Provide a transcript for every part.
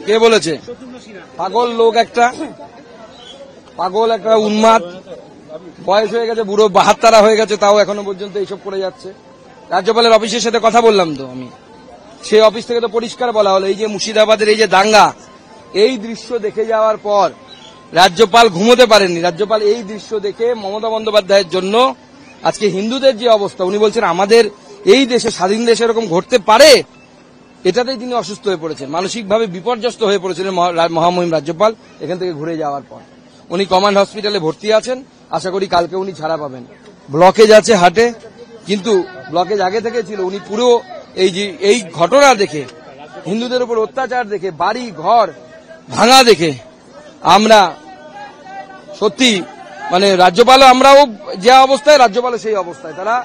কে বলেছে? পাগল লোক একটা, পাগল একটা উন্মাদ, বয়স হয়ে গেছে, বুড়ো 72 হয়ে গেছে, তাও এখনো পর্যন্ত এইসব করে যাচ্ছে। রাজ্যপালের অফিসের সাথে কথা বললাম তো আমি, সেই অফিস থেকে তো পরিষ্কার বলা হলো এই যে মুর্শিদাবাদের এই যে দাঙ্গা, এই দৃশ্য দেখে যাওয়ার পর রাজ্যপাল ঘুমোতে পারেননি। রাজ্যপাল এই দৃশ্য দেখে মমতা বন্দ্যোপাধ্যায়ের জন্য আজকে হিন্দুদের যে অবস্থা, উনি বলছেন আমাদের এই দেশে, স্বাধীন দেশে এরকম ঘটতে পারে, এটাতেই তিনি অসুস্থ হয়ে পড়েছেন, মানসিকভাবে বিপর্যস্ত হয়ে পড়েছিলেন মহামহিম রাজ্যপাল এখান থেকে ঘুরে যাওয়ার পর। উনি কমান্ড হসপিটালে ভর্তি আছেন, আশা করি কালকে উনি ছাড়া পাবেন। ব্লকেজ আছে হার্টে, কিন্তু ব্লকেজ আগে থেকে ছিল। উনি পুরো এই ঘটনা দেখে, হিন্দুদের উপর অত্যাচার দেখে, বাড়ি ঘর ভাঙা দেখে আমরা সত্যি মানে রাজ্যপালও, আমরাও যে অবস্থায় রাজ্যপালও সেই অবস্থায়, তারা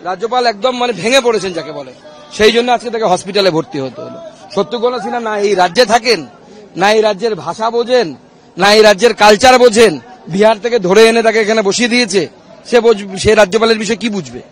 রাজ্যপাল একদম মানে ভেঙে পড়েছেন যাকে বলে, সেই জন্য আজকে তাকে হসপিটালে ভর্তি হতে হলো। শত্রুঘ্ন সিনহা না এই রাজ্যে থাকেন, না এই রাজ্যের ভাষা বোঝেন, না এই রাজ্যের কালচার বোঝেন, বিহার থেকে ধরে এনে তাকে এখানে বসিয়ে দিয়েছে, সে রাজ্যপালের বিষয়ে কি বুঝবে?